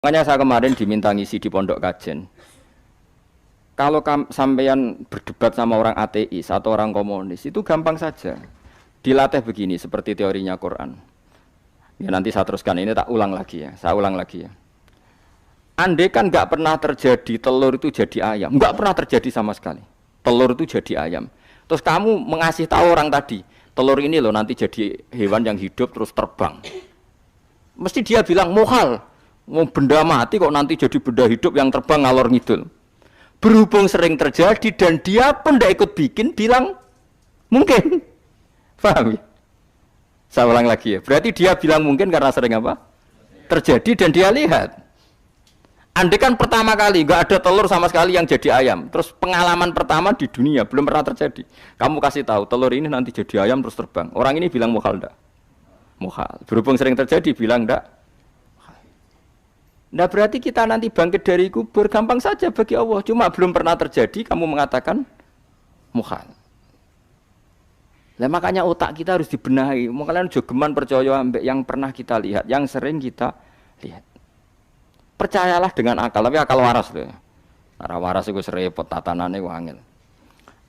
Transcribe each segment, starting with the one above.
Makanya saya kemarin diminta ngisi di pondok kajen. Kalau sampean berdebat sama orang ateis atau orang komunis itu gampang saja. Dilatih begini seperti teorinya Quran. Ya nanti saya teruskan, ini tak ulang lagi ya. Saya ulang lagi ya. Andai kan nggak pernah terjadi telur itu jadi ayam, nggak pernah terjadi sama sekali. Telur itu jadi ayam. Terus kamu mengasih tahu orang tadi, telur ini loh nanti jadi hewan yang hidup terus terbang. Mesti dia bilang muhal. Mau benda mati kok nanti jadi benda hidup yang terbang ngalor ngidul. Berhubung sering terjadi dan dia pun tidak ikut bikin, bilang mungkin. Paham ya? Saya ulang lagi ya. Berarti dia bilang mungkin karena sering apa? Terjadi dan dia lihat. Andai kan pertama kali nggak ada telur sama sekali yang jadi ayam, terus pengalaman pertama di dunia belum pernah terjadi. Kamu kasih tahu telur ini nanti jadi ayam terus terbang. Orang ini bilang muhal enggak? Muhal. Berhubung sering terjadi bilang enggak? Nah berarti kita nanti bangkit dari kubur gampang saja bagi Allah. Cuma belum pernah terjadi kamu mengatakan muhal. Nah makanya otak kita harus dibenahi. Makanya jogeman percaya ambek yang pernah kita lihat, yang sering kita lihat. Percayalah dengan akal, tapi akal waras loh. Arah waras itu serempet tatanannya wangil.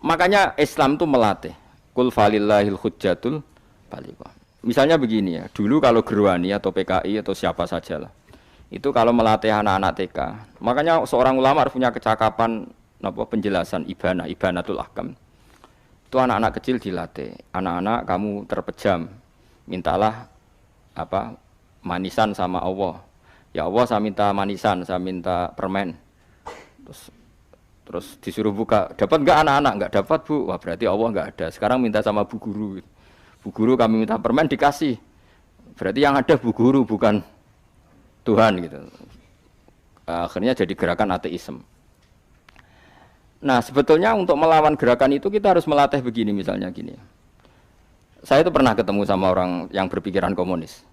Makanya Islam itu melatih. Kul falillahil hujjatul baligha. Misalnya begini ya, dulu kalau Gerwani atau PKI atau siapa sajalah. Itu kalau melatih anak-anak TK, makanya seorang ulama harus punya kecakapan penjelasan ibanatul ahkam. Itu anak-anak kecil dilatih, anak-anak kamu terpejam, mintalah manisan sama Allah. Ya Allah saya minta manisan, saya minta permen. Terus disuruh buka, dapat enggak anak-anak? Enggak dapat Bu, wah berarti Allah enggak ada. Sekarang minta sama Bu Guru. Bu Guru kami minta permen dikasih. Berarti yang ada Bu Guru bukan Tuhan gitu. Akhirnya jadi gerakan ateisme. Nah sebetulnya untuk melawan gerakan itu kita harus melatih begini misalnya gini. Saya itu pernah ketemu sama orang yang berpikiran komunis.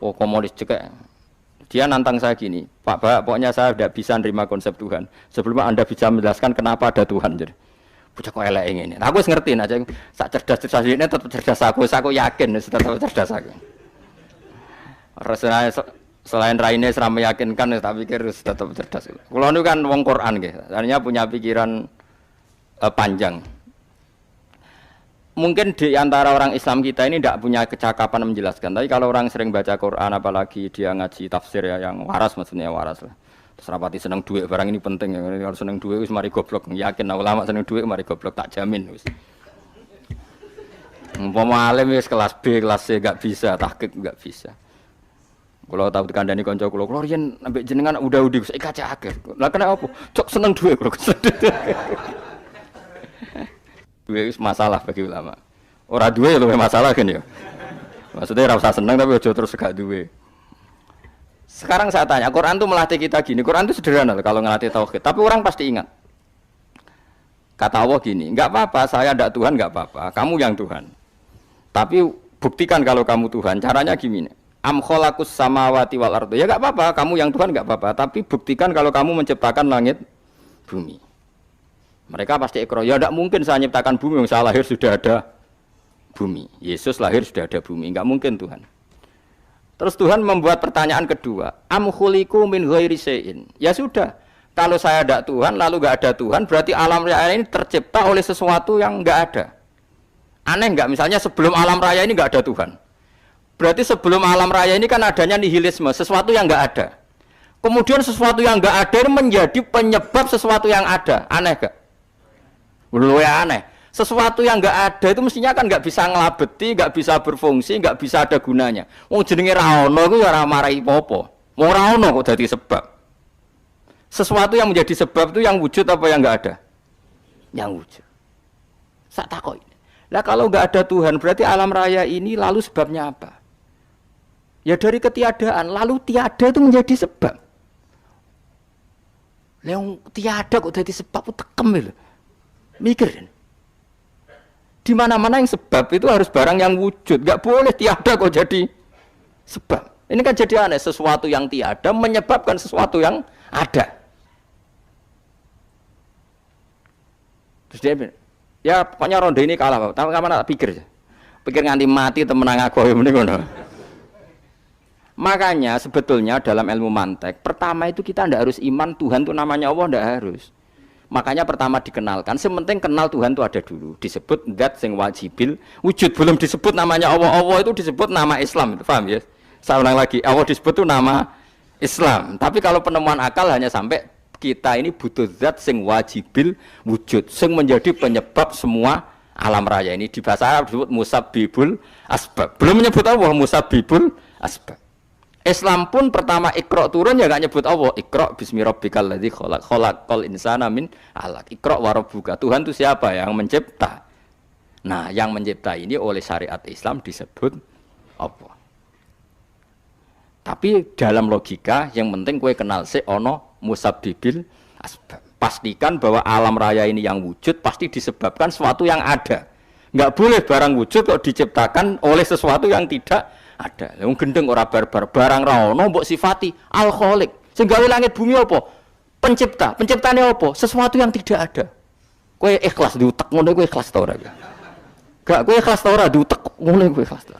Oh komunis cekek. Dia nantang saya gini, Pak, pokoknya saya tidak bisa nerima konsep Tuhan. Sebelum Anda bisa menjelaskan kenapa ada Tuhan. Jadi, bocah kok elek ini. Nah, aku ngerti aja. Sak cerdas ini tetap cerdas aku. Aku yakin tetap cerdas aku. Rasanya selain raine seram meyakinkan, tak pikir tetap cerdas. Kalau itu kan wong Quran gitu, artinya punya pikiran panjang. Mungkin di antara orang Islam kita ini tidak punya kecakapan menjelaskan. Tapi kalau orang sering baca Quran, apalagi dia ngaji tafsir ya, yang waras maksudnya waras lah. Terus rapati seneng duit, barang ini penting ya. Kalau seneng duit, mari goblok. Yakin ulama seneng duit, mari goblok tak jamin. Umpama alim wis kelas B, kelas C gak bisa, tahqiq gak bisa. Kalau tahu dikandani kanca kula riyen ambek jenengan udah saya kaca akhir. Lah kena apa? Cok seneng duit kula. Duit masalah bagi ulama. Ora duwe luwih masalah kan ya. Maksudnya ora usah seneng tapi aja terus gak duwe. Sekarang saya tanya, Quran itu melatih kita gini. Quran itu sederhana kalau ngelatih tauhid, tapi orang pasti ingat. Kata Allah gini, enggak apa-apa, saya ndak Tuhan enggak apa-apa, kamu yang Tuhan. Tapi buktikan kalau kamu Tuhan. Caranya gini. Am khalaqus samawati wal ardi. Ya enggak apa-apa, kamu yang Tuhan enggak apa-apa, tapi buktikan kalau kamu menciptakan langit bumi. Mereka pasti ikrar, ya tidak mungkin saya menciptakan bumi, yang saya lahir sudah ada bumi. Yesus lahir sudah ada bumi, enggak mungkin Tuhan. Terus Tuhan membuat pertanyaan kedua, am khuliqu min ghairi syai'in. Ya sudah, kalau saya tidak Tuhan, lalu enggak ada Tuhan, berarti alam raya ini tercipta oleh sesuatu yang enggak ada. Aneh enggak? Misalnya sebelum alam raya ini enggak ada Tuhan. Berarti sebelum alam raya ini kan adanya nihilisme, sesuatu yang enggak ada. Kemudian sesuatu yang enggak ada menjadi penyebab sesuatu yang ada. Aneh enggak? Luwih aneh. Sesuatu yang enggak ada itu mestinya kan enggak bisa ngelabeti, enggak bisa berfungsi, enggak bisa ada gunanya. Wong jenenge ra ono iku ya ora marai apa-apa. Ora ono kok dadi sebab. Sesuatu yang menjadi sebab itu yang wujud apa yang enggak ada? Yang wujud. Sak takoki. Lah kalau enggak ada Tuhan, berarti alam raya ini lalu sebabnya apa? Ya dari ketiadaan, lalu tiada itu menjadi sebab. Lah tiada kok dadi sebab tekem lho. Mikir. Di mana-mana yang sebab itu harus barang yang wujud. Enggak boleh tiada kok jadi sebab. Ini kan jadi aneh, sesuatu yang tiada menyebabkan sesuatu yang ada. Terus dia bilang, ya pokoknya ronde ini kalah, Pak. Tapi kapan tak pikir. Pikir nganti mati temenang aku ya mending ngono. Makanya sebetulnya dalam ilmu mantek, pertama itu kita tidak harus iman Tuhan itu namanya Allah, tidak harus. Makanya pertama dikenalkan, sementing kenal Tuhan itu ada dulu. Disebut zat sing wajibil wujud, belum disebut namanya Allah. Allah itu disebut nama Islam, paham ya? Saya ulang lagi, Allah disebut itu nama Islam. Tapi kalau penemuan akal hanya sampai kita ini butuh zat sing wajibil wujud, sing menjadi penyebab semua alam raya ini. Di bahasa Arab disebut musabbibul asbab. Belum menyebut Allah musabbibul asbab. Islam pun pertama Iqra turun ya gak nyebut Allah. Iqra bismi rabbikal ladzi khalaq, khalaqal insana min 'alaq. Iqra wa rabbuka. Tuhan itu siapa? Yang mencipta. Nah, yang mencipta ini oleh syariat Islam disebut Allah. Tapi dalam logika yang penting kowe kenal sik ana musabbibil asbab. Pastikan bahwa alam raya ini yang wujud pasti disebabkan sesuatu yang ada. Enggak boleh barang wujud kok diciptakan oleh sesuatu yang tidak ada. Wong gendeng ora barbar, barang ra ono mbok sifati al-khaliq. Sing gawe langit bumi apa? Pencipta. Penciptane apa? Sesuatu yang tidak ada. Kowe ikhlas diutek ngono kowe ikhlas ta ora? Gak kowe ikhlas ta ora diutek ngono kowe ikhlas ta.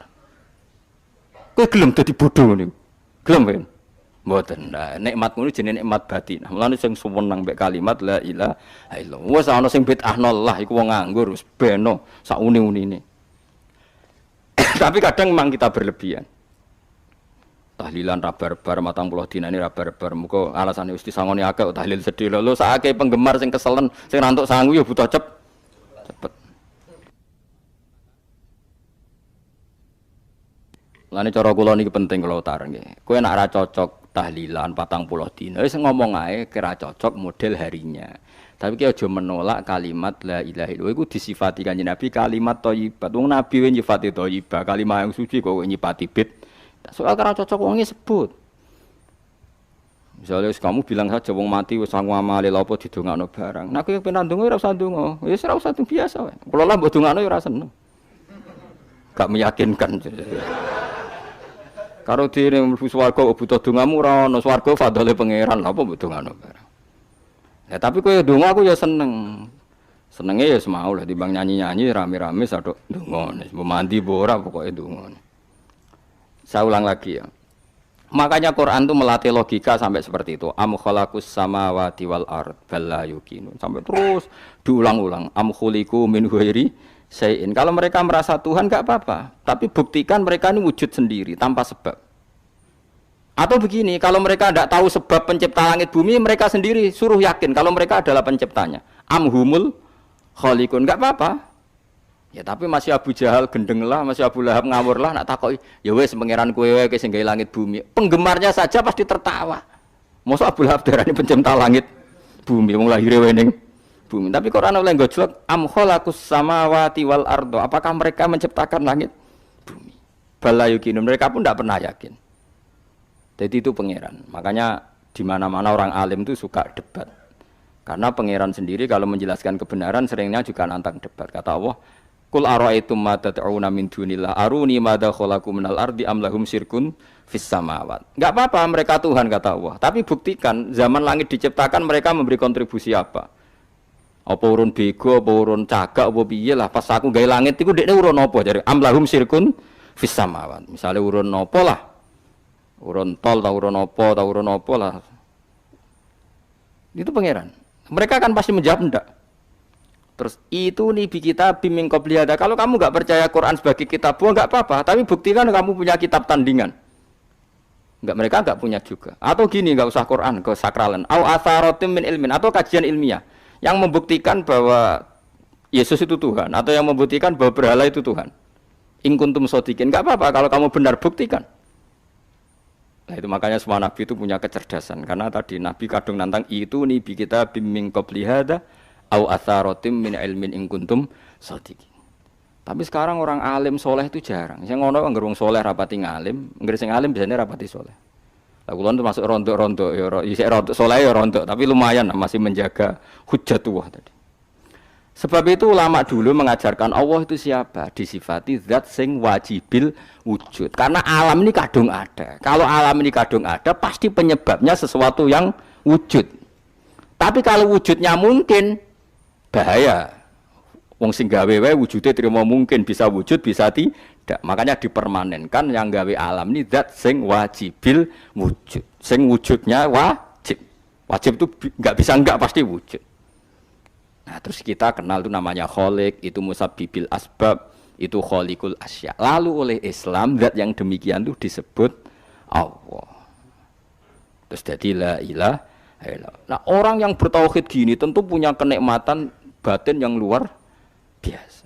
Kowe gelem dadi bodho ngene. Gelem kan? Mboten. Nah, nikmat ngono jenenge nikmat batin. Mulane sing suwenang mbek kalimat la ilaha illallah. Wes ana sing bid'ahno Allah iku wong nganggur wis beno sak uni-unine. Tapi kadang memang kita berlebihan. Tahlilan rabar-bar 40 dina ini rabar-bar. Muga alasane wis disangoni akeh tahlil sedih lho sakake penggemar sing keselen sing rantuk sangu ya butuh cepet. Lane cara kula niki penting kula utar nggih. Kowe nek ora cocok tahlilan 40 dina wis ngomong ae kira cocok model harinya. Tapi ki aja menolak kalimat la ilaha illallah iku disifati Kanjeng Nabi kalimat thayyibat. Wong Nabi wis nyifati thayyibah, kalimat yang suci kok nyifati bid. Soal kira cocok wong sebut. Misalnya kamu bilang saja wong mati wis sangu amale lha apa didongakno barang. Nek kowe pengen ndonga ora usah ndonga. Wis ora usah biasa wae. Kula lah mbok dongakno ya ora seneng. Gak meyakinkan. Karo dene mlebu swarga butuh dongamu ora ono swarga fadhole pangeran lha apa mbok dongakno barang. Ya tapi kowe donga aku ya seneng. Senenge ya semau lah timbang nyanyi-nyanyi rame-rame sadok donga. Mbok mandi mbok ora pokoke donga. Saya ulang lagi ya. Makanya Quran itu melatih logika sampai seperti itu. Am khalaqus samawati wal ard bal la yuqinun. Sampai terus diulang-ulang. Am khuliqu min ghairi syai'in. Kalau mereka merasa Tuhan enggak apa-apa, tapi buktikan mereka ini wujud sendiri tanpa sebab. Atau begini, kalau mereka tidak tahu sebab pencipta langit bumi, mereka sendiri suruh yakin kalau mereka adalah penciptanya. Amhumul khaliqun, enggak apa-apa. Ya tapi masih Abu Jahal gendeng lah, masih Abu Lahab ngawur lah, nak takoki, ya wes pangeran kowe wae sing gawe langit bumi. Penggemarnya saja pasti tertawa. Mosok Abu Lahab darani pencipta langit bumi, wong lahir wae ning bumi. Tapi Quran oleh gojlok am khalaqus samawati wal ardo. Apakah mereka menciptakan langit bumi? Bala yuqinun, mereka pun tidak pernah yakin. Jadi itu pangeran. Makanya di mana-mana orang alim itu suka debat. Karena pangeran sendiri kalau menjelaskan kebenaran seringnya juga nantang debat. Kata Allah, Qul ara'aytum ma tad'una min dunillah aruni madza khalaqu minal ardi am lahum syirkun fis samawat. Enggak apa-apa mereka Tuhan kata Allah, tapi buktikan zaman langit diciptakan mereka memberi kontribusi apa? Apa urun bego, apa urun cagak, apa piye lah pas aku gawe langit iku dekne urun apa jare am lahum syirkun fis samawat. Misale urun apa lah? Urun tol ta urun apa lah. Itu pangeran. Mereka kan pasti menjawab enggak. Terus itu nih kita bimbing qobliyada. Kalau kamu nggak percaya Quran sebagai kitab buah nggak apa-apa, tapi buktikan kamu punya kitab tandingan. Nggak, mereka nggak punya juga. Atau gini, nggak usah Quran, ke sakralan. Au atharatim min ilmin, atau kajian ilmiah yang membuktikan bahwa Yesus itu Tuhan, atau yang membuktikan bahwa berhala itu Tuhan. In kuntum shodiqin, nggak apa-apa kalau kamu benar buktikan. Nah itu makanya semua nabi itu punya kecerdasan, karena tadi nabi kadung nantang itu nih kita bimbing qobliyada au atharatim min ilmin in kuntum shodiqin. Tapi sekarang orang alim soleh itu jarang. Sing ngono anggere wong soleh rapati ngalim, anggere sing alim biasanya rapati soleh. Lah kula termasuk rontok-rontok ya isih rontok soleh ya rontok, tapi lumayan masih menjaga hujjatullah tadi. Sebab itu ulama dulu mengajarkan Allah itu siapa? Disifati zat sing wajibil wujud. Karena alam ini kadung ada. Kalau alam ini kadung ada, pasti penyebabnya sesuatu yang wujud. Tapi kalau wujudnya mungkin bahaya. Wong sing gawe wae wujude trimo mungkin, bisa wujud bisa tidak. Makanya dipermanenkan yang gawe alam ini zat sing wajibil wujud. Sing wujudnya wajib. Wajib itu enggak bisa enggak pasti wujud. Nah, terus kita kenal itu namanya khaliq, itu musabbibil asbab, itu khaliqul asya. Lalu oleh Islam zat yang demikian itu disebut Allah. Terus jadi la ilaha illallah. Nah, orang yang bertauhid gini tentu punya kenikmatan batin yang luar biasa.